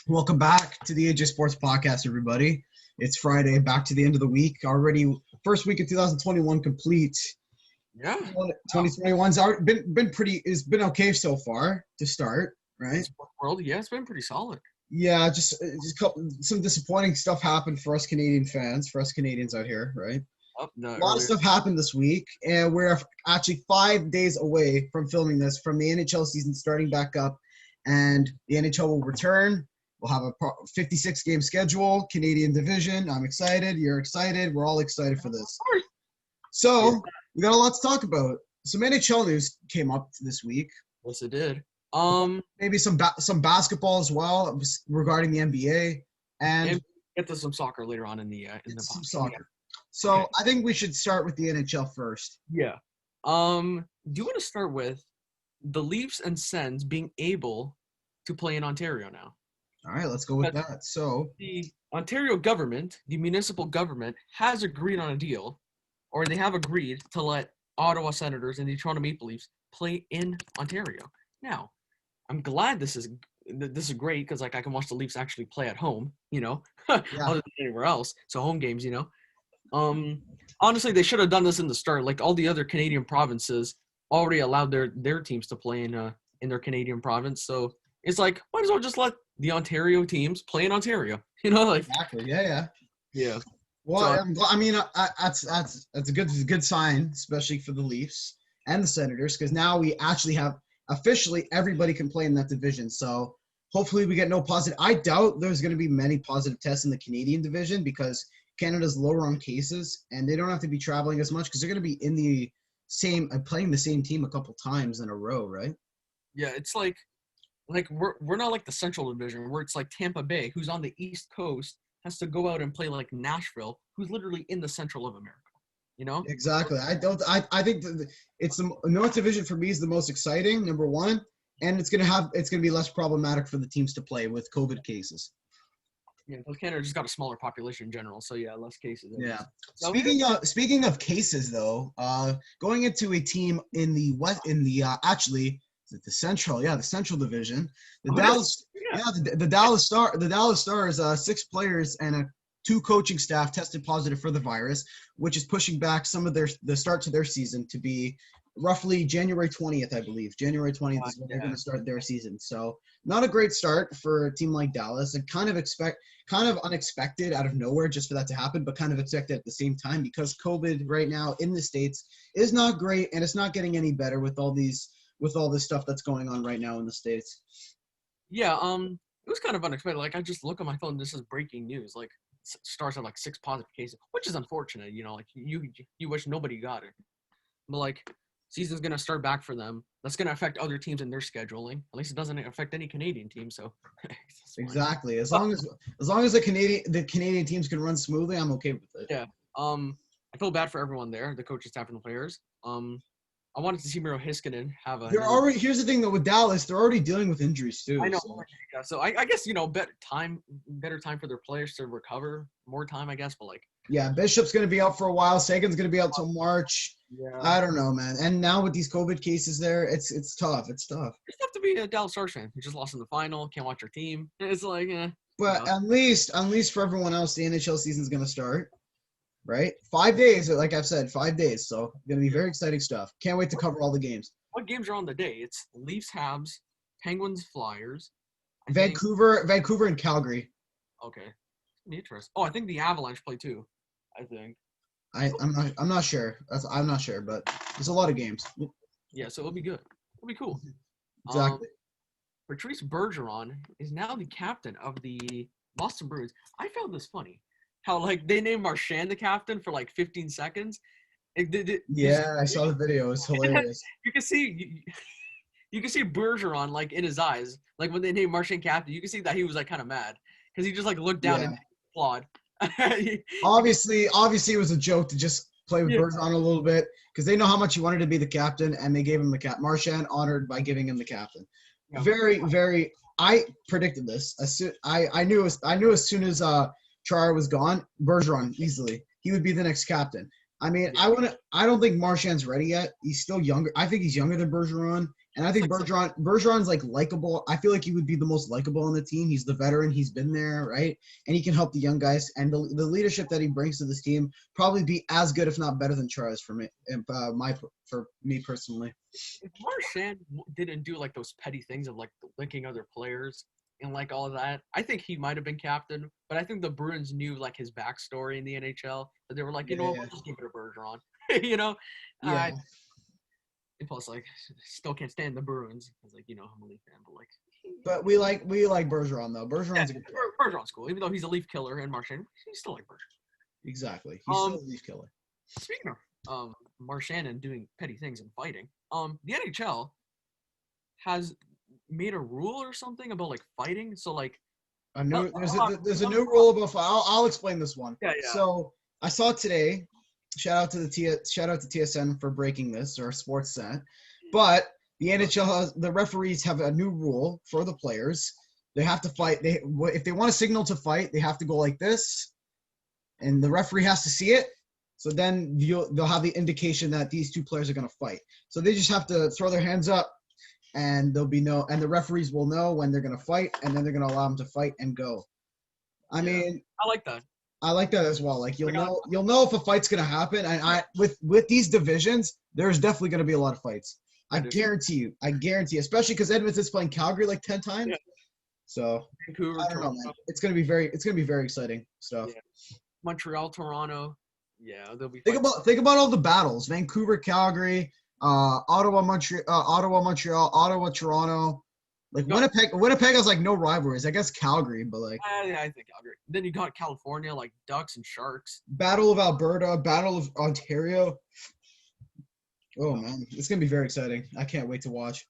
Welcome back to the AJ Sports Podcast, everybody. It's Friday, back to the end of the week. Already, first week of 2021 complete. Yeah. 2021's been okay so far to start, right? Sports world, yeah, it's been pretty solid. Yeah, just some disappointing stuff happened for us Canadian fans, for us Canadians out here, right? A lot of stuff happened this week, and we're actually 5 days away from filming this, from the NHL season starting back up, and the NHL will return. We'll have a 56-game schedule, Canadian division. I'm excited. You're excited. We're all excited for this. So we got a lot to talk about. Some NHL news came up this week. Yes, it did. Maybe some basketball as well regarding the NBA, and get to some soccer later on in the some soccer. So I think we should start with the NHL first. Yeah. Do you want to start with the Leafs and Sens being able to play in Ontario now? All right, let's go with that. So the Ontario government, the municipal government, has agreed on a deal, or they have agreed to let Ottawa Senators and the Toronto Maple Leafs play in Ontario. Now, I'm glad this is great because I can watch the Leafs actually play at home, other than anywhere else. So home games, Honestly, they should have done this in the start. Like all the other Canadian provinces already allowed their teams to play in their Canadian province. So it's like, might as well just let the Ontario teams play in Ontario. Exactly. Yeah. Well, So, that's a good sign, especially for the Leafs and the Senators, because now we actually have officially everybody can play in that division. So hopefully we get no positive. I doubt there's going to be many positive tests in the Canadian division because Canada's lower on cases, and they don't have to be traveling as much because they're going to be in the playing the same team a couple times in a row, right? Yeah, it's like we're not like the Central Division where it's like Tampa Bay, who's on the East Coast, has to go out and play like Nashville, who's literally in the Central of America. Exactly. I think it's the North Division for me is the most exciting, number one, and it's gonna be less problematic for the teams to play with COVID cases. Yeah, because Canada just got a smaller population in general, so yeah, less cases. Yeah. Speaking of cases, though, going into a team in the West, actually, is it the Central? Yeah, the Central Division. The Dallas Stars, 6 players and 2 coaching staff tested positive for the virus, which is pushing back some of the start to their season to be roughly January 20th, I believe. January 20th is when they're going to start their season. So not a great start for a team like Dallas, and kind of unexpected out of nowhere just for that to happen, but kind of expected at the same time because COVID right now in the States is not great, and it's not getting any better with all this stuff that's going on right now in the States. Yeah, it was kind of unexpected. Like I just look at my phone, this is breaking news. Like Stars have like 6 positive cases, which is unfortunate. Like you wish nobody got it, but like season's gonna start back for them. That's gonna affect other teams in their scheduling. At least it doesn't affect any Canadian team. So exactly, as long as the Canadian teams can run smoothly, I'm okay with it. Yeah. I feel bad for everyone there, the coaches, staff, and the players. I wanted to see Miro Heiskanen have a. Here's the thing though with Dallas, they're already dealing with injuries too. I know. So, yeah, so I guess better time for their players to recover, more time, I guess. But like. Yeah, Bishop's gonna be out for a while. Sagan's gonna be out till March. Yeah. I don't know, man. And now with these COVID cases, it's tough. It's tough. It's tough to be a Dallas Stars fan. You just lost in the final. Can't watch your team. It's like, But at least for everyone else, the NHL season's gonna start. Right? 5 days, like I've said, 5 days. So gonna be very exciting stuff. Can't wait to cover all the games. What games are on the day? It's Leafs, Habs, Penguins, Flyers. Vancouver, and Calgary. Okay. Interesting. Oh, I think the Avalanche play too. I think. I'm not sure. I'm not sure, but there's a lot of games. Yeah, so it'll be good. It'll be cool. Exactly. Patrice Bergeron is now the captain of the Boston Bruins. I found this funny. How they named Marchand the captain for 15 seconds. I saw the video. It's hilarious. You can see Bergeron in his eyes. Like when they named Marchand captain, you can see that he was kind of mad because he just looked down and applauded. Obviously, it was a joke to just play with Bergeron a little bit because they know how much he wanted to be the captain, and they gave him the cap. Marchand honored by giving him the captain. Yeah. Very, very. I predicted this. I knew as soon as Chara was gone, Bergeron easily he would be the next captain. I mean, I don't think Marchand's ready yet. He's still younger. I think he's younger than Bergeron, And I think Bergeron's like likable. I feel like he would be the most likable on the team. He's the veteran. He's been there, right? And he can help the young guys. And the leadership that he brings to this team probably be as good, if not better, than Chars for me. For me personally. If Marchand didn't do like those petty things of like linking other players and like all of that, I think he might have been captain. But I think the Bruins knew like his backstory in the NHL. That they were like, we'll just give it to Bergeron. Yeah. And plus, like, still can't stand the Bruins. I was like, I'm a Leaf fan, but like. But we like Bergeron though. Bergeron's a good player. Bergeron's cool, even though he's a Leaf killer and Marchand, he's still like Bergeron. Exactly, he's still a Leaf killer. Speaking of Marchand and doing petty things and fighting, the NHL has made a rule or something about like fighting. So like, there's a new rule about. I'll explain this one. Yeah. So I saw today. Shout out to TSN for breaking this, or Sportsnet. But the NHL the referees have a new rule for the players. They have to fight. If they want a signal to fight, they have to go like this, and the referee has to see it. So then they'll have the indication that these two players are going to fight. So they just have to throw their hands up, and and the referees will know when they're going to fight, and then they're going to allow them to fight and go. I mean, I like that. I like that as well. Like you'll know if a fight's gonna happen. And with these divisions, there's definitely gonna be a lot of fights. I guarantee you, especially because Edmonton's playing Calgary like 10 times. Yeah. So Vancouver, I don't know, man. It's gonna be very exciting stuff. Yeah. Montreal, Toronto. Yeah, they'll be. Think about all the battles: Vancouver, Calgary, Ottawa, Montreal, Ottawa, Toronto. Like Winnipeg has like no rivalries. I guess Calgary, but like yeah, I think Calgary. Then you got California, like Ducks and Sharks. Battle of Alberta, Battle of Ontario. Oh man, it's gonna be very exciting. I can't wait to watch.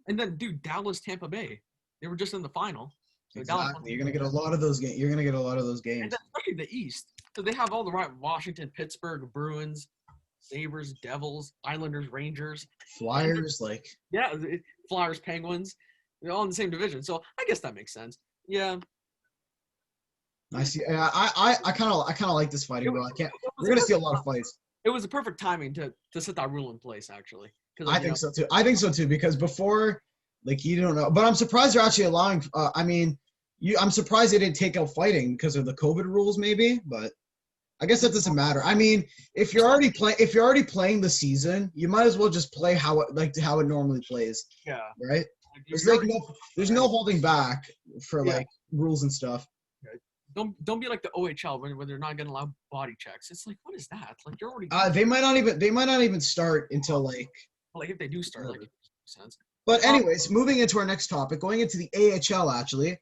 And then, dude, Dallas, Tampa Bay. They were just in the final. So exactly. You're gonna get a lot of those games. And then especially the East. So they have all the right Washington, Pittsburgh, Bruins, Sabres, Devils, Islanders, Rangers, Flyers, Flyers, Penguins. They're all in the same division, so I guess that makes sense. Yeah. I see. I kind of like this fighting, bro. We're gonna see a lot of fights. It was a perfect timing to set that rule in place, actually. I think so too. Because before, like, you don't know, but I'm surprised they're actually allowing. I'm surprised they didn't take out fighting because of the COVID rules, maybe, but. I guess that doesn't matter. I mean, if you're already playing the season, you might as well just play how it normally plays. Yeah. Right? There's no holding back for like rules and stuff. Don't be like the OHL when they're not gonna allow body checks. It's like, what is that? Like you're already they might not even start until like if they do start, like it makes sense. But anyways, moving into our next topic, going into the AHL actually.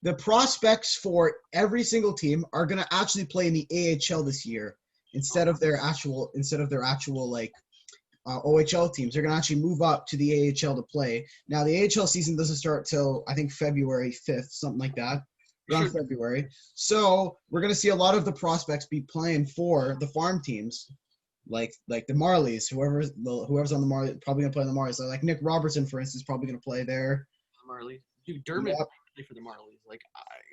The prospects for every single team are going to actually play in the AHL this year instead of their actual like OHL teams. They're going to actually move up to the AHL to play. Now, the AHL season doesn't start till, I think, February 5th, something like that, around February. So we're going to see a lot of the prospects be playing for the farm teams, like the Marlies. Whoever's on the Marlies, probably going to play on the Marlies. So like Nick Robertson, for instance, probably going to play there. Marlies. Dude, Dermott for the Marlies. Like,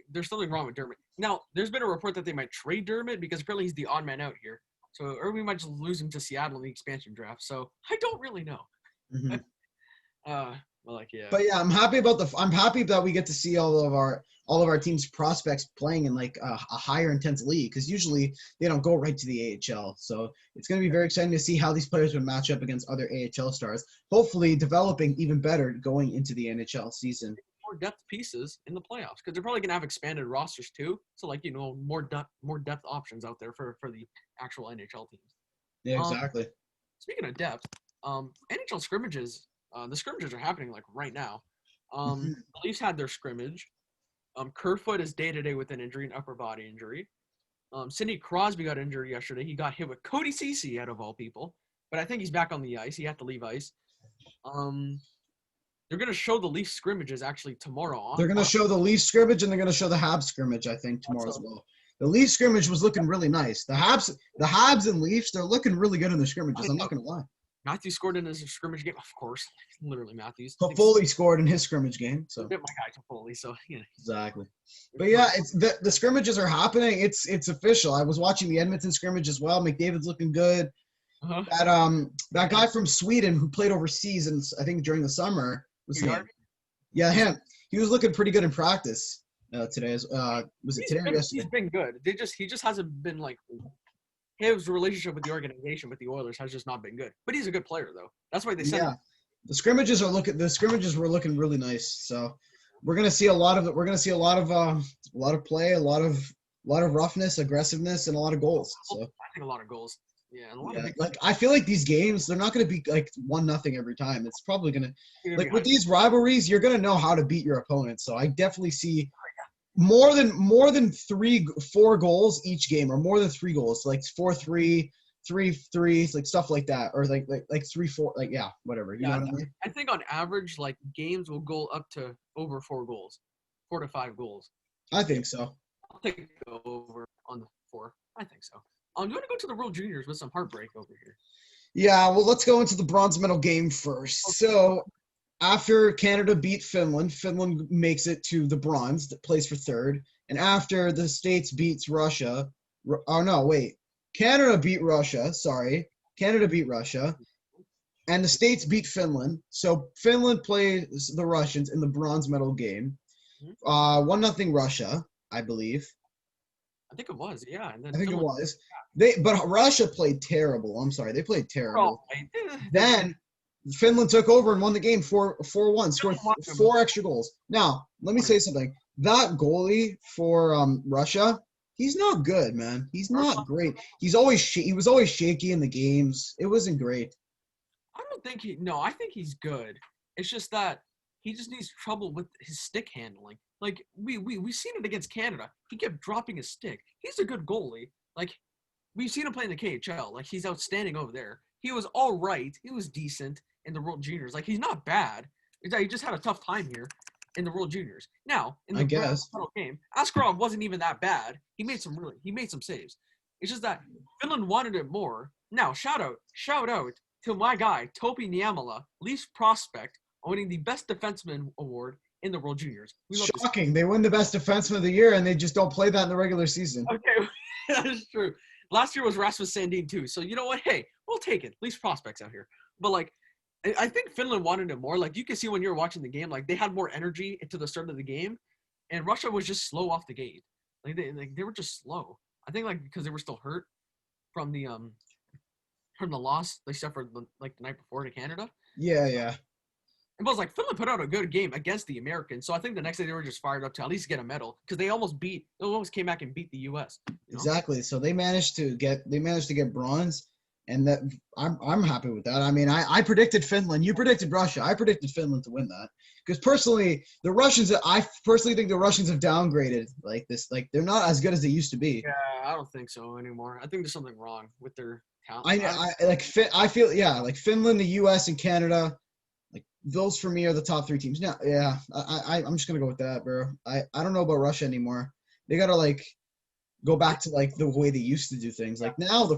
there's something wrong with Dermott. Now, there's been a report that they might trade Dermott because apparently he's the odd man out here. So, or we might just lose him to Seattle in the expansion draft. So, I don't really know. Mm-hmm. Yeah. But yeah, I'm happy that we get to see all of our team's prospects playing in like a higher intense league because usually they don't go right to the AHL. So it's going to be very exciting to see how these players would match up against other AHL stars. Hopefully, developing even better going into the NHL season. More depth pieces in the playoffs because they're probably going to have expanded rosters too. So like more depth options out there for the actual NHL teams. Yeah, exactly. Speaking of depth, NHL scrimmages. The scrimmages are happening like right now. The Leafs had their scrimmage. Kerfoot is day-to-day with an injury, an upper body injury. Sidney Crosby got injured yesterday. He got hit with Cody Ceci out of all people. But I think he's back on the ice. He had to leave ice. They're going to show the Leafs scrimmages actually tomorrow. They're going to show the Leafs scrimmage and they're going to show the Habs scrimmage, I think, tomorrow as well. The Leafs scrimmage was looking really nice. The Habs and Leafs, they're looking really good in the scrimmages. I'm not going to lie. Matthews scored in his scrimmage game, of course. Literally Matthews. Toffoli scored in his scrimmage game. So. Bit my guy Toffoli, so yeah. Exactly. But yeah, it's the scrimmages are happening. It's official. I was watching the Edmonton scrimmage as well. McDavid's looking good. Uh-huh. That guy from Sweden who played overseas and I think during the summer was his name. Yeah, him. He was looking pretty good in practice today. Was it today or yesterday? He's been good. He just hasn't been like his relationship with the organization with the Oilers has just not been good. But he's a good player though. That's why they sent him. The scrimmages were looking really nice. So we're gonna see a lot of play, a lot of roughness, aggressiveness, and a lot of goals. So I think a lot of goals. Yeah, and a lot of big. Like I feel like these games, they're not gonna be like 1-0 every time. It's probably gonna like with high. these rivalries, you're gonna know how to beat your opponent. So I definitely see more than 3-4 goals each game, or more than 3 goals, like 4-3, 3-3, like stuff like that, or like 3-4, like whatever. You know what I mean? I think on average, like games will go up to over 4 goals, 4 to 5 goals. I think so. I'll take over on the 4. I think so. I'm going to go to the World Juniors with some heartbreak over here. Yeah, well, let's go into the bronze medal game first. So after Canada beat Finland, Finland makes it to the bronze, that plays for third. And after the States beats Russia, Canada beat Russia, and the States beat Finland. So Finland plays the Russians in the bronze medal game. 1-0 Russia, I believe. I think it was, yeah. And then I think it was. But Russia played terrible. I'm sorry, they played terrible. Then Finland took over and won the game 4-1, scored 4 extra goals. Now, let me say something. That goalie for Russia, he's not good, man. He's not great. He was always shaky in the games. It wasn't great. I think he's good. It's just that he just needs trouble with his stick handling. Like we've seen it against Canada. He kept dropping his stick. He's a good goalie. Like we've seen him play in the KHL. Like he's outstanding over there. He was all right. He was decent in the World Juniors. Like he's not bad. He just had a tough time here in the World Juniors. Now in the game, Askarov wasn't even that bad. He made some saves. It's just that Finland wanted it more. Now shout out to my guy Topi Niemela, Leafs prospect, owning the Best Defenseman award in the World Juniors. Shocking. They win the Best Defenseman of the year, and they just don't play that in the regular season. Okay, that is true. Last year was Rasmus Sandin, too. So, you know what? Hey, we'll take it. Least prospects out here. But, like, I think Finland wanted it more. Like, you can see when you were watching the game, like, they had more energy into the start of the game, and Russia was just slow off the gate. Like, they were just slow. I think, like, because they were still hurt from the loss they suffered, like, the night before to Canada. Yeah. It was like Finland put out a good game against the Americans, so I think the next day they were just fired up to at least get a medal because they almost came back and beat the U.S. Exactly. So they managed to get bronze, and that I'm happy with that. I mean, I predicted Finland. You predicted Russia. I predicted Finland to win that because I personally think the Russians have downgraded like this. Like they're not as good as they used to be. Yeah, I don't think so anymore. I think there's something wrong with their talent. I feel like Finland, the U.S., and Canada. Those for me are the top 3 teams. Now, yeah, I'm just gonna go with that, bro. I don't know about Russia anymore. They gotta like go back to like the way they used to do things. Like now,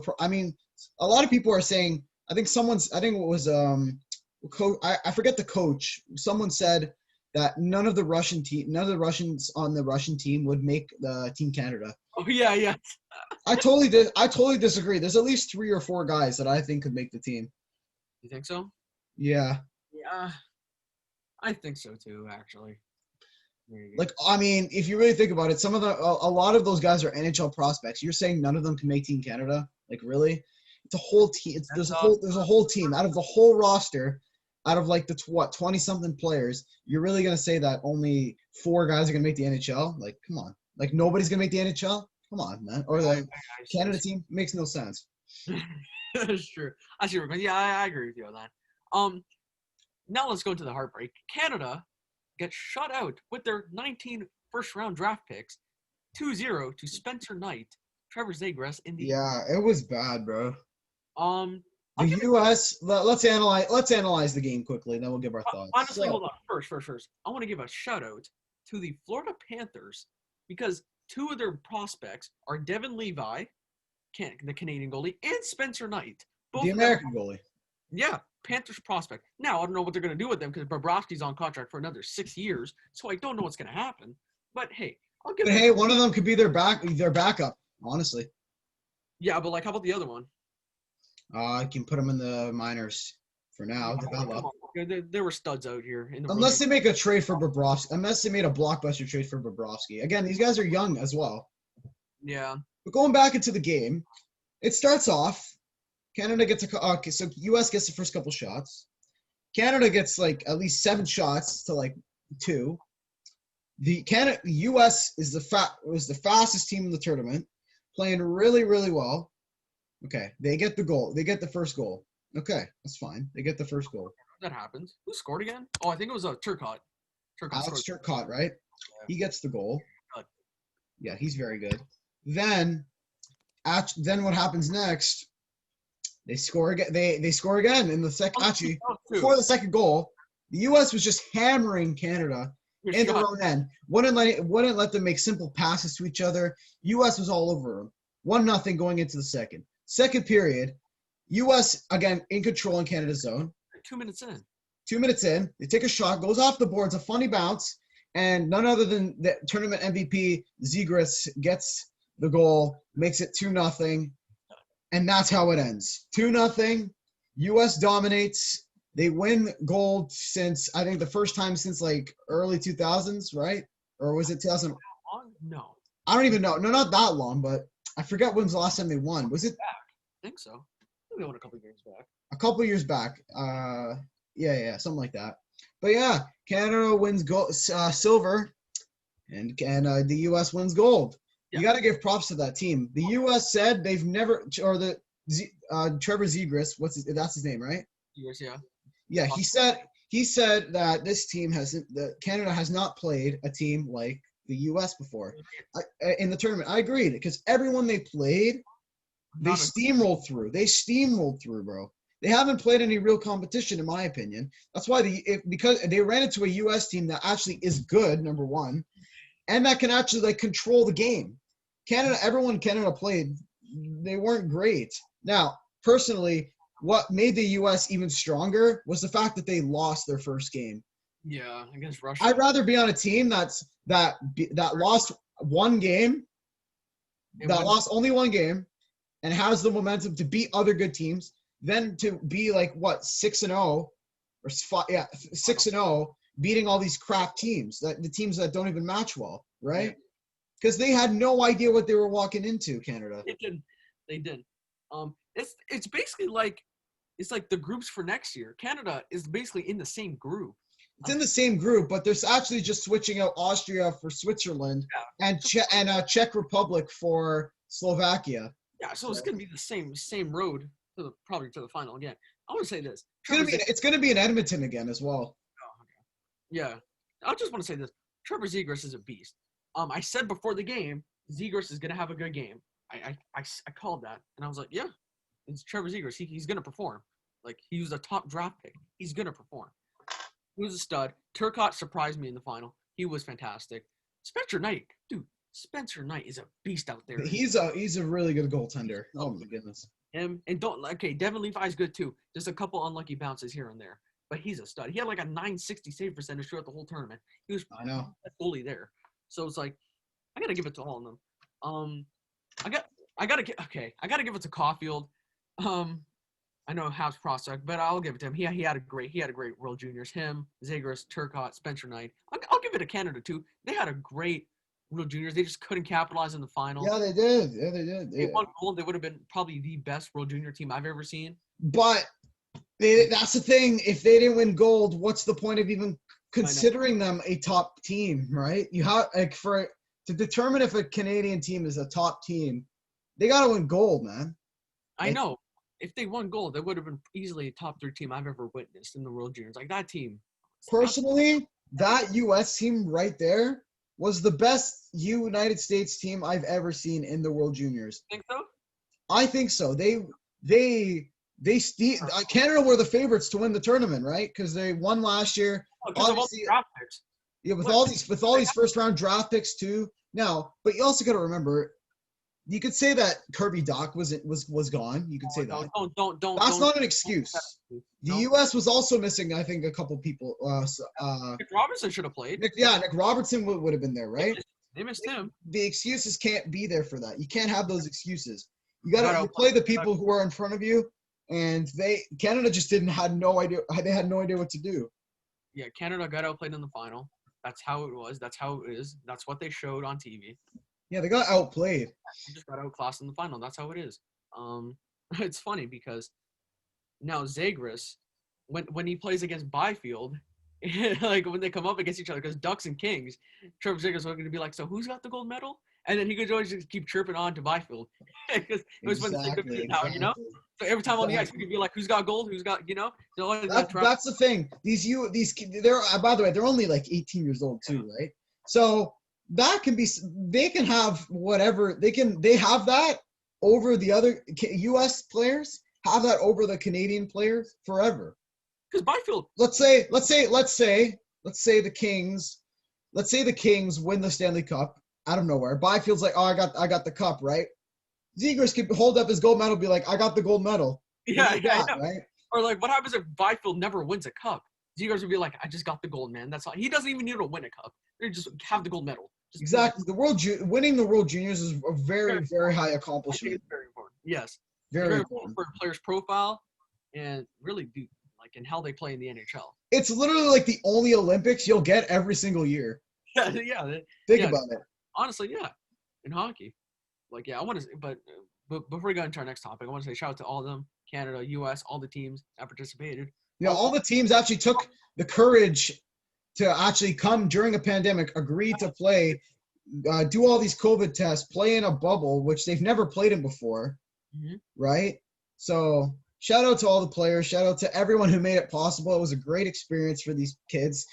a lot of people are saying. I think it was I forget the coach. Someone said that none of the Russians on the Russian team would make the Team Canada. Oh yeah. I totally disagree. There's at least 3 or 4 guys that I think could make the team. You think so? Yeah. Yeah, I think so too. Actually, like I mean, if you really think about it, a lot of those guys are NHL prospects. You're saying none of them can make Team Canada? Like really? It's a whole team. There's a whole team out of the whole roster, out of like the 20-something players. You're really gonna say that only 4 guys are gonna make the NHL? Like, come on. Like nobody's gonna make the NHL? Come on, man. Or the Canada team makes no sense. That's true. I see. Yeah, I agree with you on that. Now let's go to the heartbreak. Canada gets shut out with their 19 first-round draft picks, 2-0 to Spencer Knight, Trevor Zegras in the. Yeah, it was bad, bro. The U.S. Let's analyze the game quickly, then we'll give our thoughts. Honestly, hold on. First, I want to give a shout out to the Florida Panthers because 2 of their prospects are Devin Levi, the Canadian goalie, and Spencer Knight, both the American goalie. Yeah. Panthers prospect. Now, I don't know what they're going to do with them because Bobrovsky's on contract for another 6 years, so I don't know what's going to happen. But, hey, one of them could be their backup, honestly. Yeah, but, like, how about the other one? I can put them in the minors for now. Develop. Come on. There were studs out here in the Unless rookie. they make a trade for Bobrovsky. Unless they made a blockbuster trade for Bobrovsky. Again, these guys are young as well. Yeah. But going back into the game, it starts off. Canada gets okay, so U.S. gets the first couple shots. Canada gets like at least 7 shots to like 2. The U.S. was the fastest team in the tournament, playing really, really well. Okay, they get the goal. They get the first goal. Okay, that's fine. They get the first goal. That happens. Who scored again? Oh, I think it was Turcotte. Alex Turcotte, right? He gets the goal. Yeah, he's very good. Then what happens next? They score again. They score again in the second. Actually, before the second goal, the U.S. was just hammering Canada in their own end. Wouldn't let them make simple passes to each other. U.S. was all over them. 1-0 going into the second. Second period, U.S. again in control in Canada's zone. 2 minutes in. 2 minutes in, they take a shot, goes off the boards, a funny bounce, and none other than the tournament MVP Zegras gets the goal, makes it 2-0, and that's how it ends. 2-0. U.S. dominates. They win gold since I think the first time since like early 2000s, right? Or was it 2000? No. I don't even know. No, not that long, but I forget when's the last time they won. Was it? I think so. I think they won a couple years back. A couple years back. Yeah, something like that. But yeah, Canada wins silver, and the U.S. wins gold. Yeah. You got to give props to that team. The U.S. said they've never, or Trevor Zegras, that's his name, right? Zegras, yeah. Yeah, he said that this team Canada has not played a team like the U.S. before in the tournament. I agreed because everyone they played, they steamrolled through. They steamrolled through, bro. They haven't played any real competition, in my opinion. That's why because they ran into a U.S. team that actually is good, number one, and that can actually like control the game. Everyone Canada played, they weren't great. Now, personally, what made the U.S. even stronger was the fact that they lost their first game. Yeah, against Russia. I'd rather be on a team that lost one game, lost only one game, and has the momentum to beat other good teams, than to be like 6-0 or 6-0, beating all these crap teams, the teams that don't even match well, right? Because they had no idea what they were walking into. Canada. They did. It's basically like the groups for next year. Canada is basically in the same group. It's in the same group, but there's actually just switching out Austria for Switzerland and Czech Republic for Slovakia. Yeah, so it's gonna be the same road probably to the final again. I want to say this. It's gonna be in Edmonton again as well. Oh, okay. Yeah, I just want to say this. Trevor Zegras is a beast. I said before the game, Zegras is gonna have a good game. I called that, and I was like, yeah, it's Trevor Zegras. He's gonna perform. Like, he was a top draft pick. He's gonna perform. He was a stud. Turcotte surprised me in the final. He was fantastic. Spencer Knight, dude. Spencer Knight is a beast out there. He's a really good goaltender. Oh my goodness. And Devin Levi's good too. Just a couple unlucky bounces here and there, but he's a stud. He had like a 960 save percentage throughout the whole tournament. He was fully there. So it's like, I gotta give it to all of them. I gotta give it to Caulfield. I know Habs prospect, but I'll give it to him. He had a great World Juniors. Him, Zegras, Turcotte, Spencer Knight. I'll give it to Canada too. They had a great World Juniors. They just couldn't capitalize in the final. Yeah, they did. Yeah, they did. They won gold. They would have been probably the best World Junior team I've ever seen. But that's the thing. If they didn't win gold, what's the point of even considering them a top team, right? You have to determine if a Canadian team is a top team, they got to win gold, man. I know. If they won gold, they would have been easily a top 3 team I've ever witnessed in the World Juniors. Like, that team. Personally, that U.S. team right there was the best United States team I've ever seen in the World Juniors. Think so? I think so. Canada were the favorites to win the tournament, right? Because they won last year. Obviously, draft picks. Yeah, with all these first round draft picks too. Now, but you also got to remember, you could say that Kirby Dach was gone. You could say that. Don't. That's not an excuse. The U.S. was also missing, I think, a couple people. Nick Robertson should have played. Nick Robertson would have been there, right? They missed him. The excuses can't be there for that. You can't have those excuses. You got to play the people who are in front of you. and Canada just had no idea. They had no idea what to do. Yeah, Canada got outplayed in the final. That's how it was. That's how it is. That's what they showed on TV. Yeah, they got outplayed. They just got outclassed in the final. That's how it is. It's funny because now Zagreus, when he plays against Byfield, like when they come up against each other, because Ducks and Kings, Trevor Zagreus is going to be like, so who's got the gold medal? And then he could always just keep chirping on to Byfield because it was when the same now, you know. So every time on the ice, we could be like, who's got gold? Who's got, you know? That's the thing. These they're by the way, they're only like 18 years old too, right? So that can be, they can have whatever they have that over the other U.S. players, have that over the Canadian players forever. Because Byfield. Let's say the Kings win the Stanley Cup out of nowhere. Byfield's like, oh, I got the cup, right? Zegers could hold up his gold medal, be like, I got the gold medal. Yeah, I know. Right? Or like, what happens if Byfield never wins a cup? Zegers would be like, I just got the gold, man. That's all. He doesn't even need to win a cup. They just have the gold medal. Just exactly. Winning the World Juniors is a very, very high accomplishment. It's very important. Yes. Very important for a player's profile and really and how they play in the NHL. It's literally like the only Olympics you'll get every single year. Yeah. Think about it. Honestly, yeah. In hockey. Like, yeah, I want to, but before we go into our next topic, I want to say shout out to all of them, Canada, U.S., all the teams that participated. Yeah, all the teams actually took the courage to actually come during a pandemic, agree to play, do all these COVID tests, play in a bubble, which they've never played in before, right? So shout out to all the players. Shout out to everyone who made it possible. It was a great experience for these kids.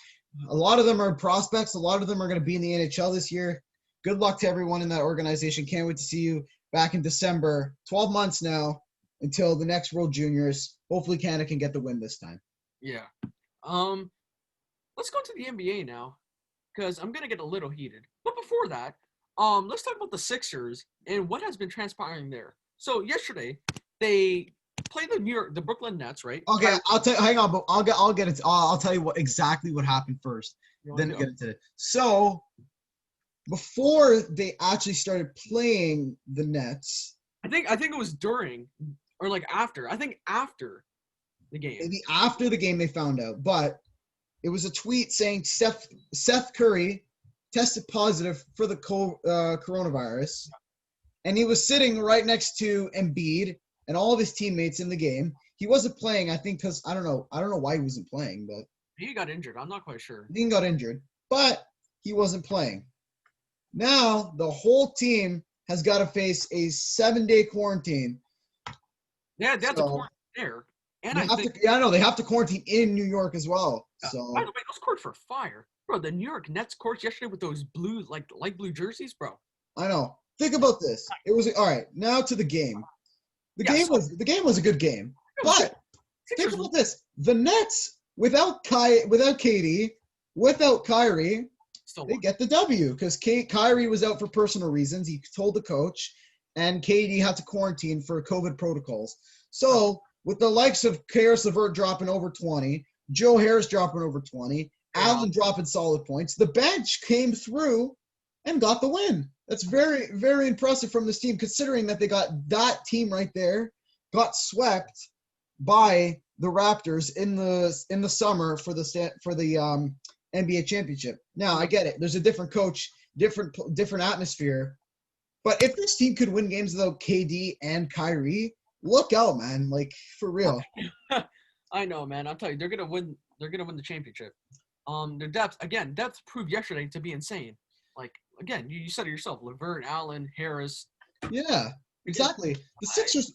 A lot of them are prospects. A lot of them are going to be in the NHL this year. Good luck to everyone in that organization. Can't wait to see you back in December. 12 months now until the next World Juniors. Hopefully Canada can get the win this time. Yeah. Let's go to the NBA now because I'm going to get a little heated. But before that, let's talk about the Sixers and what has been transpiring there. So yesterday, they played the Brooklyn Nets, right? Okay, I'll tell you. Hang on, but I'll get it. I'll tell you exactly what happened first. Then get into it. So before they actually started playing the Nets, I think it was during or like after. I think after the game. Maybe after the game they found out, but it was a tweet saying Seth Curry tested positive for the coronavirus, and he was sitting right next to Embiid and all of his teammates in the game. He wasn't playing, I think, because I don't know why he wasn't playing, but he got injured. I'm not quite sure. He got injured, but he wasn't playing. Now the whole team has got to face a 7-day quarantine. Yeah, they have to quarantine there. And I know they have to quarantine in New York as well. Yeah. So by the way, those courts are fire, bro. The New York Nets courts yesterday with those blue, like light blue jerseys, bro. I know. Think about this. It was all right. Now to the game. The game was a good game, but think about this: the Nets without KD, without Kyrie, they get the W because Kyrie was out for personal reasons. He told the coach, and KD had to quarantine for COVID protocols. So with the likes of Karis LeVert dropping over 20, Joe Harris dropping over 20, Allen dropping solid points, the bench came through and got the win. That's very, very impressive from this team, considering that they got that team right there, got swept by the Raptors in the summer for the NBA championship. Now I get it. There's a different coach, different atmosphere. But if this team could win games without KD and Kyrie, look out, man! Like for real. I know, man. I'll tell you, they're gonna win. They're gonna win the championship. Their depth proved yesterday to be insane. Like again, you said it yourself: LeVert, Allen, Harris. Yeah, exactly. The Sixers.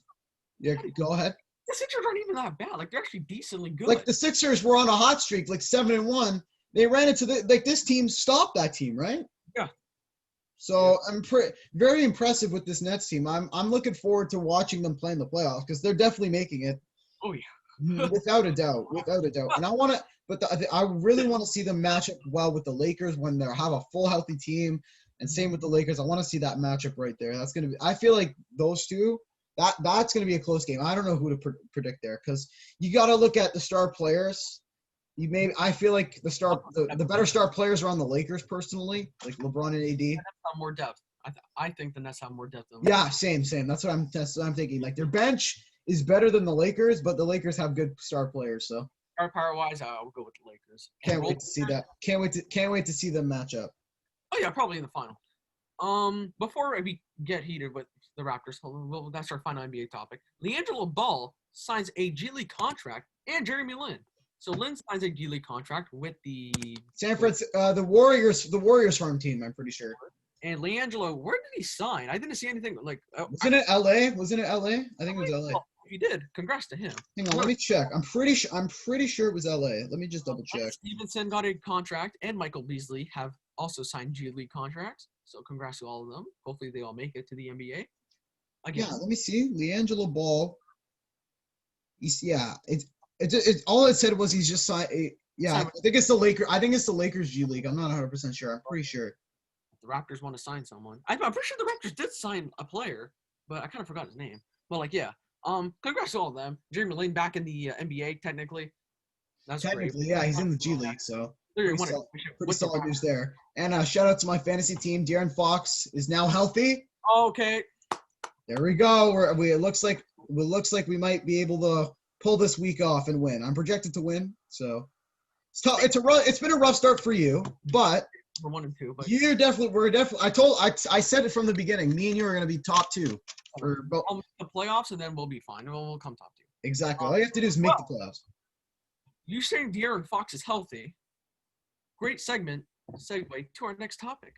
Yeah, go ahead. The Sixers aren't even that bad. Like they're actually decently good. Like the Sixers were on a hot streak, like 7-1. They ran into this team stopped that team, right? Yeah. So I'm very impressive with this Nets team. I'm looking forward to watching them play in the playoffs because they're definitely making it. Oh yeah. without a doubt. And I really want to see them match up well with the Lakers when they have a full healthy team. And same with the Lakers. I want to see that matchup right there. That's gonna be. I feel like those two. That's gonna be a close game. I don't know who to predict there because you got to look at the star players. I feel like the better star players are on the Lakers personally, like LeBron and AD. The Nets have more depth. I think the Nets have more depth than yeah, same. That's what I'm thinking. Like their bench is better than the Lakers, but the Lakers have good star players, so Star power wise, I'll go with the Lakers. can't wait to see that. Can't wait to see them match up. Oh yeah, probably in the final. Before we get heated with the Raptors, that's our final NBA topic. LiAngelo Ball signs a G League contract, and Jeremy Lin. So Lin signs a G League contract with the the Warriors farm team. I'm pretty sure. And LiAngelo, where did he sign? I didn't see anything like. Wasn't it LA? Wasn't it LA? I think it was LA. Oh, he did. Congrats to him. Hang on, let me check. I'm pretty sure it was LA. Let me just double check. Stevenson got a contract, and Michael Beasley have also signed G League contracts. So congrats to all of them. Hopefully they all make it to the NBA. Again. Yeah, let me see. LiAngelo Ball. It's all it said was he's just signed. I think it's the Lakers. I think it's the Lakers G League. I'm not 100% sure. I'm pretty sure. The Raptors want to sign someone. I'm pretty sure the Raptors did sign a player, but I kind of forgot his name. But yeah. Congrats to all of them. Jeremy Lin back in the NBA technically. That's technically, great. yeah, he's in the G League, so pretty solid news the there. And shout out to my fantasy team. De'Aaron Fox is now healthy. Okay. There we go. It looks like we might be able to pull this week off and win. I'm projected to win, so it's tough. It's been a rough start for you, but we're 1 and 2. But I said it from the beginning. Me and you are going to be top 2 for both the playoffs, and then we'll be fine. We'll come top 2. Exactly. All you have to do is make the playoffs. You saying De'Aaron Fox is healthy? Great segue to our next topic.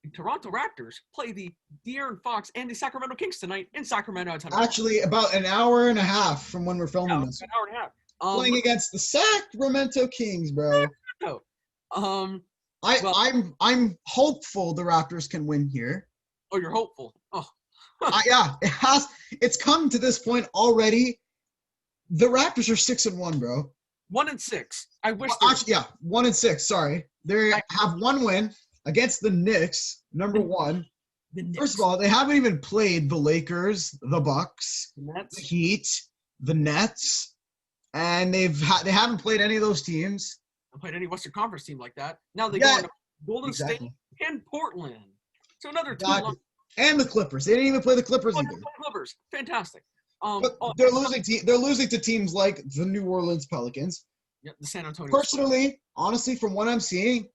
The Toronto Raptors play the De'Aaron Fox and the Sacramento Kings tonight in Sacramento. Actually, about an hour and a half from when we're filming this. An hour and a half. Playing against the Sacramento Kings, bro. I'm hopeful the Raptors can win here. Oh, you're hopeful. Oh. Yeah, it's come to this point already. The Raptors are 6-1, bro. 1-6. I wish. 1-6. Sorry, they have one win against the Knicks, number 1. First of all, they haven't even played the Lakers, the Bucks, the Heat, the Nets, and they haven't played any of those teams. Haven't played any Western Conference team like that. Now they go to Golden State and Portland. So another 2. And the Clippers. They didn't even play the Clippers either. Clippers, fantastic. They're losing to teams like the New Orleans Pelicans. Yeah, the San Antonio. Personally, honestly, from what I'm seeing,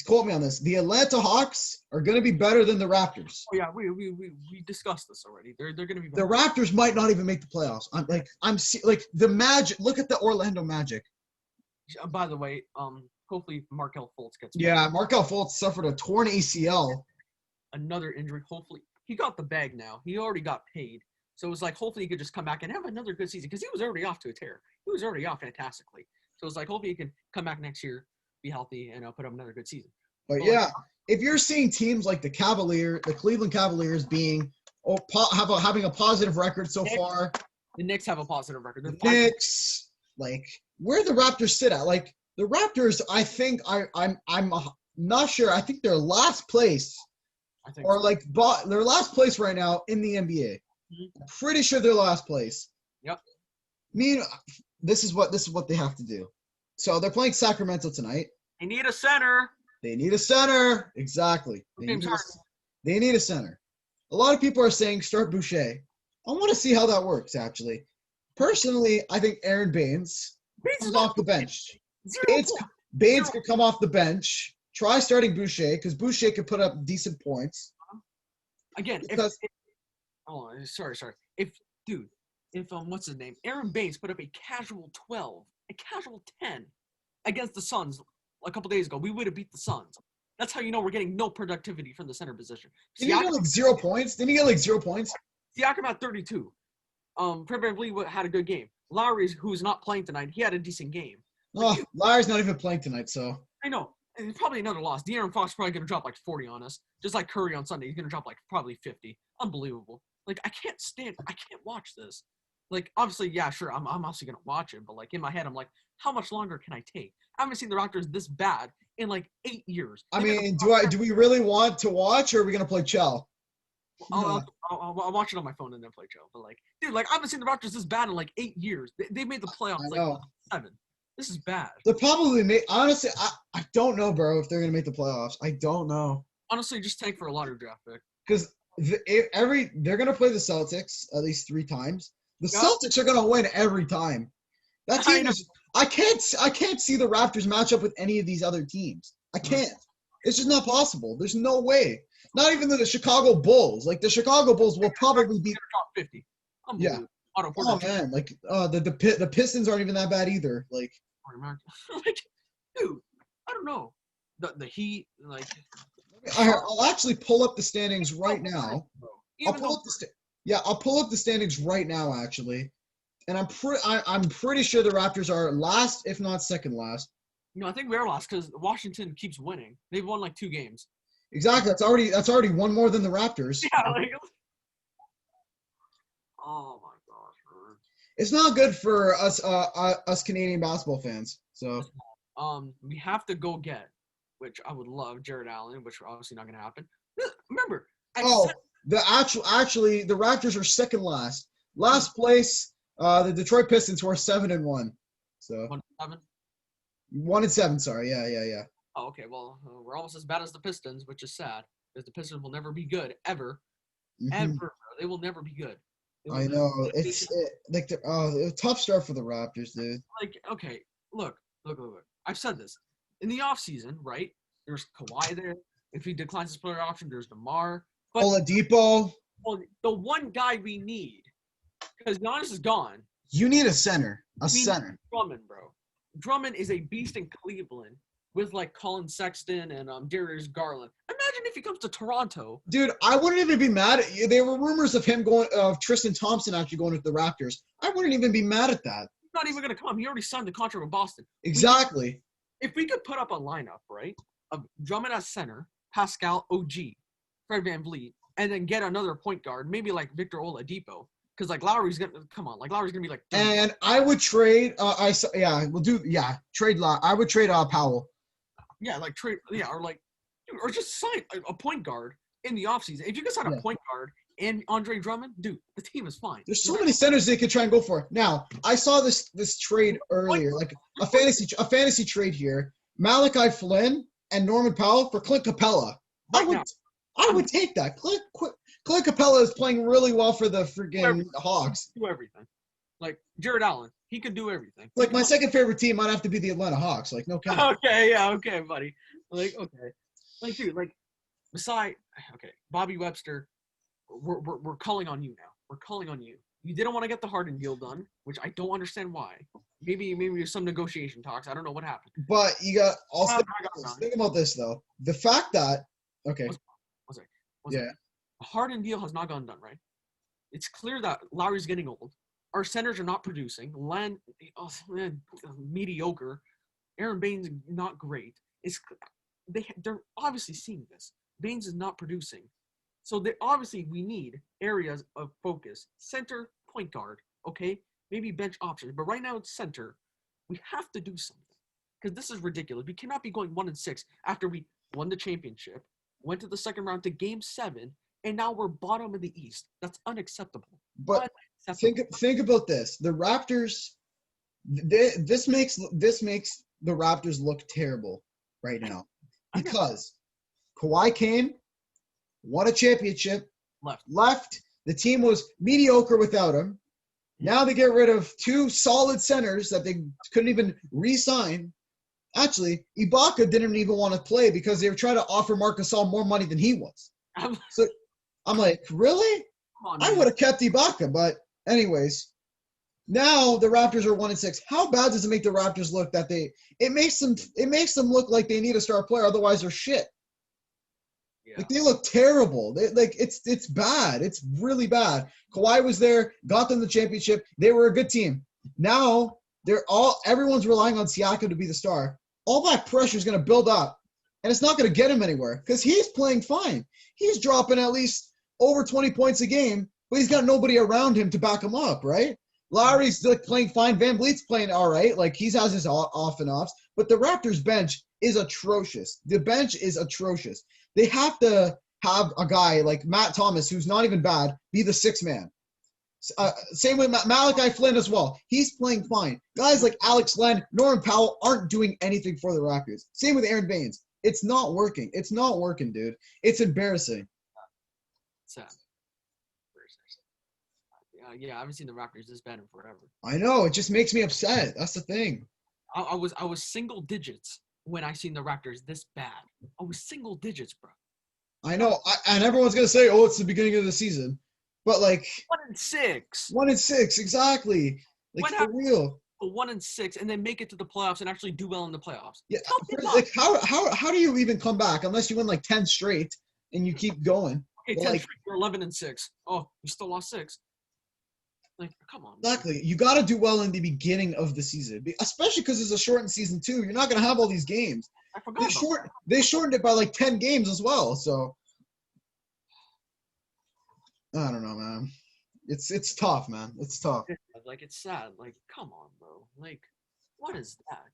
quote me on this: the Atlanta Hawks are going to be better than the Raptors. Oh yeah, we discussed this already. They're going to be better. The Raptors might not even make the playoffs. I'm the Magic. Look at the Orlando Magic. By the way, hopefully Markelle Fultz gets better. Yeah, Markelle Fultz suffered a torn ACL. Another injury. Hopefully he got the bag now. He already got paid. So it was like, hopefully he could just come back and have another good season because he was already off to a tear. He was already off fantastically. So it's like, hopefully he can come back next year, be healthy, and put up another good season. But yeah, if you're seeing teams like the Cleveland Cavaliers having a positive record so far. The Knicks have a positive record. The Knicks, where the Raptors sit at. Like, the Raptors, I think, I'm not sure. I think they're last place. I think they're last place right now in the NBA. Mm-hmm. I'm pretty sure they're last place. Yep. This is what they have to do. So they're playing Sacramento tonight. They need a center. Exactly. They need a center. A lot of people are saying start Boucher. I want to see how that works, actually. Personally, I think Aaron Baines comes off the bench. Baines could come off the bench. Try starting Boucher because Boucher could put up decent points. Again, sorry. If what's his name? Aaron Baines put up a casual 12, a casual 10 against the Suns a couple days ago, we would have beat the Suns. That's how you know we're getting no productivity from the center position. Did he get 0 points? Siakam had 32. Fred VanVleet had a good game. Lowry, who's not playing tonight, he had a decent game. Lowry's not even playing tonight, so. I know. And it's probably another loss. De'Aaron Fox probably going to drop 40 on us. Just like Curry on Sunday. He's going to drop probably 50. Unbelievable. I can't watch this. Obviously, yeah, sure, I'm obviously going to watch it. But, in my head, I'm like, how much longer can I take? I haven't seen the Raptors this bad in, 8 years. I mean, do we really want to watch, or are we going to play Chell? I'll watch it on my phone and then play Chell. But, dude, I haven't seen the Raptors this bad in, 8 years. They made the playoffs, 7. This is bad. They're probably honestly, I don't know, bro, if they're going to make the playoffs. I don't know. Honestly, just tank for a lottery draft pick. Because they're going to play the Celtics at least 3 times. The Yep. Celtics are gonna win every time. That I team know. is. I can't see the Raptors match up with any of these other teams. I can't. It's just not possible. There's no way. Not even the Chicago Bulls. Like the Chicago Bulls will probably beat. Top 50. Yeah. Unbelievable. Otto Oh Porter. man, like the Pistons aren't even that bad either. Like, Like, dude, I don't know. The Heat, like, I'll actually pull up the standings right now. I'll even pull though up I'll pull up the standings right now actually, and I'm pretty sure the Raptors are last, if not second last. I think we're lost because Washington keeps winning. They've won like 2 games. Exactly. That's already one more than the Raptors. Yeah, like, oh my gosh, man. It's not good for us Canadian basketball fans. So We have to go get, which I would love, Jared Allen, which obviously not gonna happen. Remember, actually the Raptors are second last. Last place, the Detroit Pistons, who are 7-1. So 1-7. 1-7. Sorry, yeah. Oh, okay. Well, we're almost as bad as the Pistons, which is sad because the Pistons will never be good ever. Ever, bro. They will never be good. I know. A tough start for the Raptors, dude. Like, okay, look. I've said this. In the offseason, right, there's Kawhi there. If he declines his player option, there's DeMar. But Oladipo. well, the one guy we need, because Giannis is gone. You need a center. Center. Drummond, bro. Drummond is a beast in Cleveland with, like, Colin Sexton and Darius Garland. Imagine if he comes to Toronto. Dude, I wouldn't even be mad. There were rumors of him of Tristan Thompson actually going to the Raptors. I wouldn't even be mad at that. He's not even going to come. He already signed the contract with Boston. Exactly. If we could put up a lineup, right, of Drummond as center, Pascal, OG, Fred VanVleet, and then get another point guard, maybe like Victor Oladipo, because like Lowry's gonna be like. And I would trade. Trade. I would trade Powell. Yeah, like trade. Yeah, or just sign a point guard in the offseason. If you could sign a point guard and Andre Drummond, dude, the team is fine. There's so many centers they could try and go for. Now, I saw this trade earlier, like a fantasy trade here. Malachi Flynn and Norman Powell for Clint Capella. I would take that. Clint Capella is playing really well for the freaking Hawks. Do everything. Like Jared Allen, he could do everything. Like my second favorite team might have to be the Atlanta Hawks. Like no cap. Okay, buddy. Like okay, like dude, like Bobby Webster, we're calling on you now. We're calling on you. You didn't want to get the Harden deal done, which I don't understand why. Maybe there's some negotiation talks. I don't know what happened. But you got also think about this though. The fact that the Harden deal has not gotten done, right? It's clear that Lowry's getting old. Our centers are not producing. Mediocre. Aaron Baines not great. They're obviously seeing this. Baines is not producing. So we need areas of focus. Center, point guard, okay? Maybe bench options. But right now it's center. We have to do something. Because this is ridiculous. We cannot be going 1-6 after we won the championship, went to the second round to Game 7, and now we're bottom of the East. That's unacceptable. But think about this. The Raptors, this makes the Raptors look terrible right now. Because Kawhi came, won a championship, left. The team was mediocre without him. Now they get rid of 2 solid centers that they couldn't even re-sign. Actually, Ibaka didn't even want to play because they were trying to offer Marc Gasol more money than he was. So I'm like, really? I would have kept Ibaka, but anyways. Now the Raptors are 1-6. How bad does it make the Raptors look that it makes them look like they need a star player, otherwise they're shit. Yeah. Like they look terrible. It's bad. It's really bad. Kawhi was there, got them the championship. They were a good team. Now everyone's relying on Siakam to be the star. All that pressure is going to build up, and it's not going to get him anywhere because he's playing fine. He's dropping at least over 20 points a game, but he's got nobody around him to back him up, right? Lowry's playing fine. VanVleet's playing all right. Like, he has his off and offs. But the Raptors bench is atrocious. The bench is atrocious. They have to have a guy like Matt Thomas, who's not even bad, be the 6th man. Same with Malachi Flynn as well. He's playing fine. Guys like Alex Len, Norman Powell aren't doing anything for the Raptors. Same with Aaron Baines. It's not working. It's not working, dude. It's embarrassing. Sad. Yeah, I haven't seen the Raptors this bad in forever. I know. It just makes me upset. That's the thing. I was single digits when I seen the Raptors this bad. I was single digits, bro. I know. And everyone's going to say, oh, it's the beginning of the season. But, like, 1-6. 1-6, exactly. Like, What for happened? real. 1-6, and then make it to the playoffs and actually do well in the playoffs. Yeah. Tell me about Like, how do you even come back unless you win, like, 10 straight and you keep going? Okay, But, 10 like, straight, you're 11-6. Oh, you still lost 6. Like, come on. exactly. You got to do well in the beginning of the season, especially because it's a shortened season, too. You're not going to have all these games. I forgot about that. They shortened it by, like, 10 games as well, so. I don't know, man. It's tough, man. It's tough. Like, it's sad. Like, come on, bro. Like, what is that?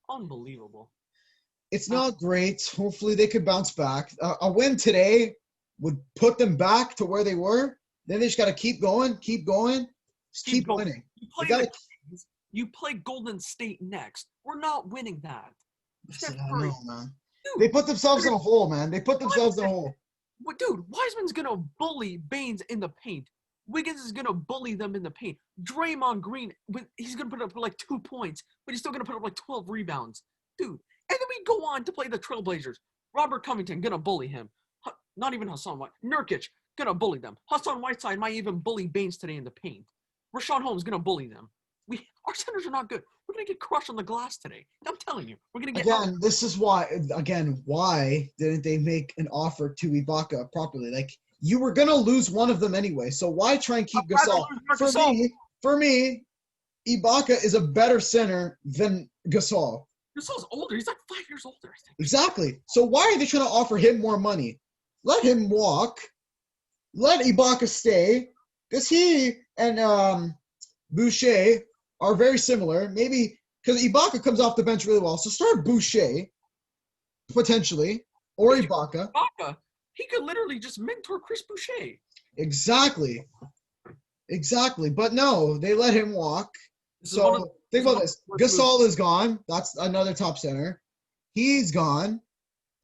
Unbelievable. It's not great. Hopefully they could bounce back. A win today would put them back to where they were. Then they just got to keep going, just keep going. winning. You play Golden State next. We're not winning that. I know, man. Dude, They put themselves in a hole, man. They put themselves in a hole. Dude, Wiseman's going to bully Baines in the paint. Wiggins is going to bully them in the paint. Draymond Green, he's going to put up like 2 points, but he's still going to put up like 12 rebounds. Dude, and then we go on to play the Trailblazers. Robert Covington going to bully him. Not even Hassan White. Nurkic going to bully them. Hassan Whiteside might even bully Baines today in the paint. Rashawn Holmes going to bully them. Our centers are not good. We're going to get crushed on the glass today. I'm telling you. We're going to get this is why didn't they make an offer to Ibaka properly? Like, you were going to lose one of them anyway, so why try and keep Gasol? For me, Ibaka is a better center than Gasol. Gasol's older. He's like 5 years older, I think. Exactly. So why are they trying to offer him more money? Let him walk. Let Ibaka stay. Because he and Boucher are very similar. Maybe because Ibaka comes off the bench really well. So start Boucher, potentially, or Ibaka. He could literally just mentor Chris Boucher. Exactly. But no, they let him walk. So think about this. Gasol is gone. That's another top center. He's gone.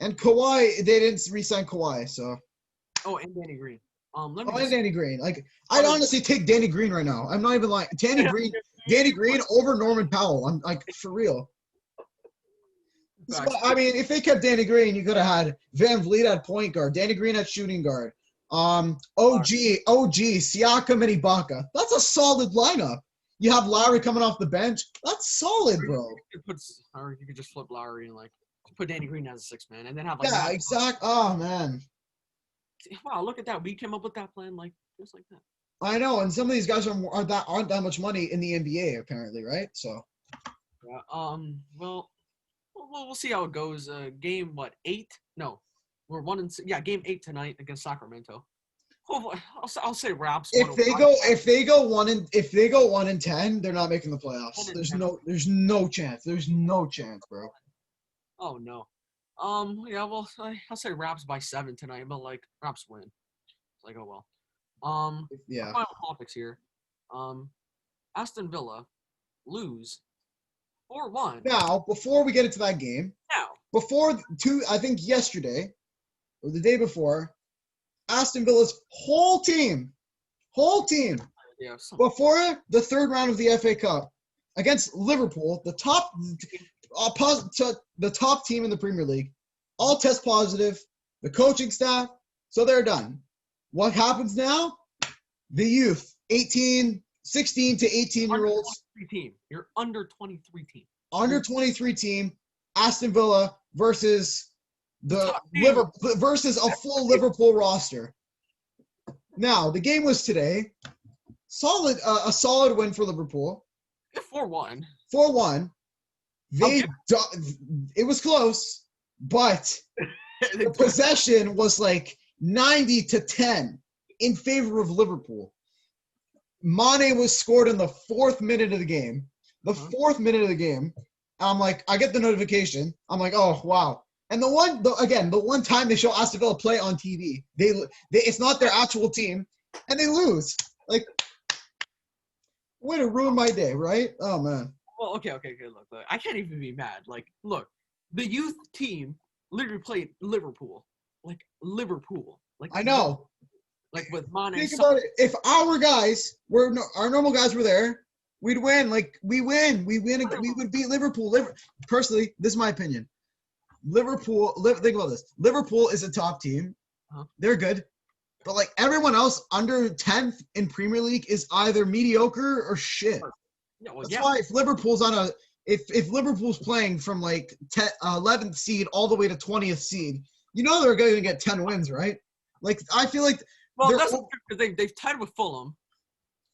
And Kawhi, they didn't re-sign Kawhi, so. Oh, and Danny Green. And Danny Green. Like, I'd honestly take Danny Green right now. I'm not even lying. Danny Green over Norman Powell. I'm like, for real. So, I mean, if they kept Danny Green, you could have had Van Vliet at point guard, Danny Green at shooting guard, OG, Siakam, and Ibaka. That's a solid lineup. You have Lowry coming off the bench. That's solid, bro. Or you could just flip Lowry and like put Danny Green as a 6-man, and then have exact. Oh man. Wow, look at that. We came up with that plan like just like that. I know, and some of these guys aren't that much money in the NBA apparently, right? So. Yeah. Well, we'll see how it goes. Game 8? No, we're 1-6. Yeah, game 8 tonight against Sacramento. I'll say Raps. If they go 1-10, they're not making the playoffs. There's no chance. There's no chance, bro. Oh no. Yeah. Well, I'll say Raps by 7 tonight, but like Raps win. It's like, oh well. Yeah. Final topics here. Aston Villa lose 4-1. Now, before we get into that game, I think yesterday or the day before, Aston Villa's whole team, before the third round of the FA Cup against Liverpool, the top team in the Premier League, all test positive, the coaching staff, so they're done. What happens now? The youth, 16 to 18-year-olds. You're under 23 team. Under 23 team, Aston Villa versus versus a full Liverpool roster. Now, the game was today. A solid win for Liverpool. 4-1. 4-1. It was close, but the possession was like 90-10 in favor of Liverpool. Mane was scored in the 4th minute of the game. I'm like, I get the notification. I'm like, oh wow. And the one time they show Aston Villa play on TV, it's not their actual team, and they lose. Like, way to ruin my day, right? Oh man. Well, okay. Look, I can't even be mad. Like, look, the youth team literally played Liverpool. Like Liverpool. Like I know. Like with Mane. Think about it. If our guys our normal guys were there, we'd win. Like we win. We would beat Liverpool. Personally, this is my opinion. Think about this. Liverpool is a top team. They're good. But like everyone else under 10th in Premier League is either mediocre or shit. That's why if Liverpool's if Liverpool's playing from like 11th seed all the way to 20th seed, you know they're going to get 10 wins, right? Like I feel like that's because they've tied with Fulham.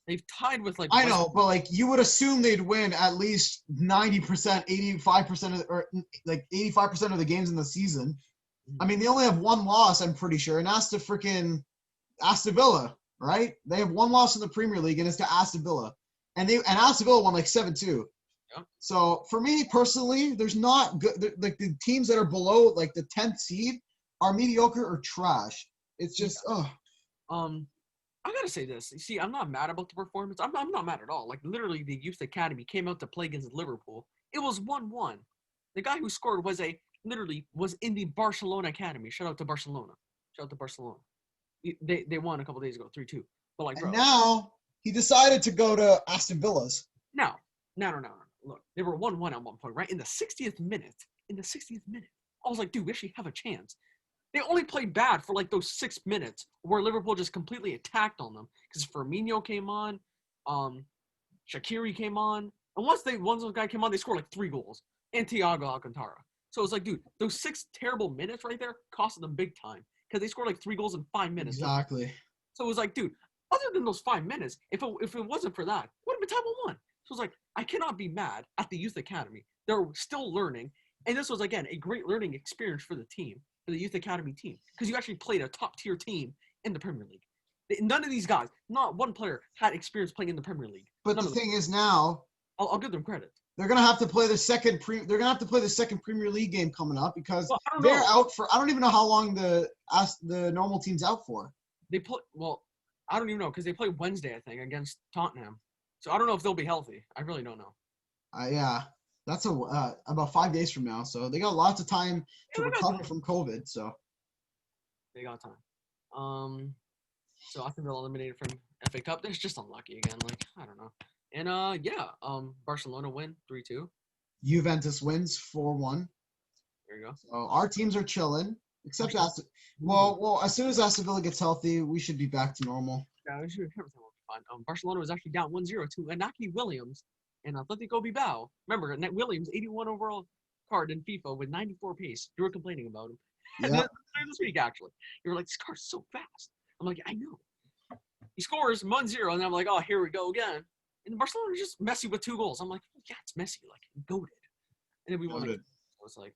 They've tied with like. I know, but like you would assume they'd win at least 90%, 85%, or like 85% of the games in the season. I mean, they only have one loss, I'm pretty sure, and that's to freaking Aston Villa, right? They have one loss in the Premier League, and it's to Aston Villa, and Aston Villa won like 7-2. Yep. So for me personally, there's not good. Like the teams that are below like the 10th seed are mediocre or trash. It's just I gotta say this. You see, I'm not mad about the performance. I'm not mad at all. Like literally, the youth academy came out to play against Liverpool. It was 1-1. The guy who scored was in the Barcelona academy. Shout out to Barcelona. They won a couple days ago, 3-2. But like, bro, and now he decided to go to Aston Villa's. No. Look, they were 1-1 at one point, right? In the 60th minute. I was like, dude, we actually have a chance. They only played bad for like those 6 minutes where Liverpool just completely attacked on them because Firmino came on, Shaqiri came on, and once those guy came on, they scored like 3 goals and Thiago Alcantara. So it's like, dude, those 6 terrible minutes right there costed them big time because they scored like 3 goals in 5 minutes. Exactly. So it was like, dude, other than those 5 minutes, if it wasn't for that, it would have been time 1. So it's like, I cannot be mad at the youth academy. They're still learning, and this was again a great learning experience for the team. For the youth academy team, because you actually played a top tier team in the Premier League. None of these guys, not one player, had experience playing in the Premier League. But the thing is now, I'll give them credit. They're gonna have to play the second Premier League game coming up because they're out for. I don't even know how long the normal team's out for. I don't even know because they play Wednesday, I think, against Tottenham. So I don't know if they'll be healthy. I really don't know. Yeah. That's about 5 days from now, so they got lots of time to recover from COVID. So they got time. So I think they're eliminated from FA Cup. They're just unlucky again. Like I don't know. And Barcelona win 3-2. Juventus wins 4-1. There you go. So our teams are chilling, except Aston. Well, as soon as Aston Villa gets healthy, we should be back to normal. Yeah, everything will be fine. Barcelona was actually down 1-0 to Inaki Williams. And Atletico Bilbao. Remember, Williams, 81 overall card in FIFA with 94 pace. You were complaining about him. Yeah. This week, actually. You were like, this card's so fast. I'm like, I know. He scores 1-0, and I'm like, oh, here we go again. And Barcelona just Messi with 2 goals. I'm like, yeah, it's Messi. Like, goated. And then we won. So it's like,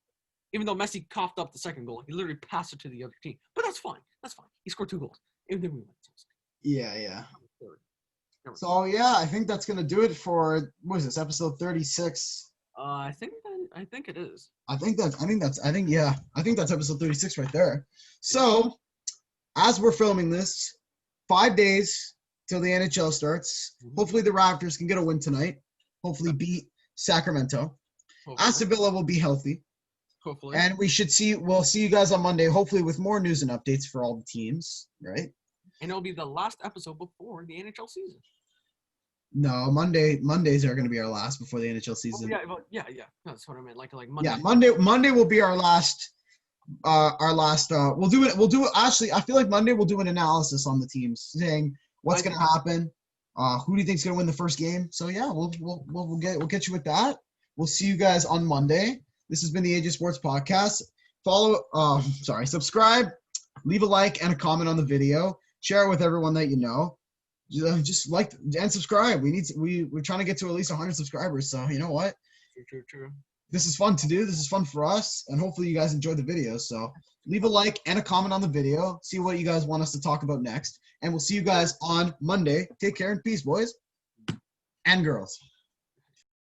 even though Messi coughed up the second goal, he literally passed it to the other team. But that's fine. He scored 2 goals. And then we won. So yeah. So yeah, I think that's gonna do it for what is this episode 36? I think it is. I think that's episode 36 right there. So as we're filming this, 5 days till the NHL starts. Hopefully the Raptors can get a win tonight. Hopefully beat Sacramento. Aston Villa will be healthy. Hopefully. And we'll see you guys on Monday, hopefully with more news and updates for all the teams, right? And it'll be the last episode before the NHL season. No, Mondays are going to be our last before the NHL season. Yeah. That's what I meant. Like Monday. Yeah, Monday will be our last. We'll do it. Actually, I feel like Monday we'll do an analysis on the teams, saying what's going to happen. Who do you think's going to win the first game? So yeah, we'll get you with that. We'll see you guys on Monday. This has been the AJ Sports Podcast. Subscribe, leave a like and a comment on the video. Share it with everyone that you know. Just like and subscribe. We're trying to get to at least 100 subscribers. So you know what? True. This is fun to do. This is fun for us, and hopefully you guys enjoy the video. So leave a like and a comment on the video. See what you guys want us to talk about next, and we'll see you guys on Monday. Take care and peace, boys and girls.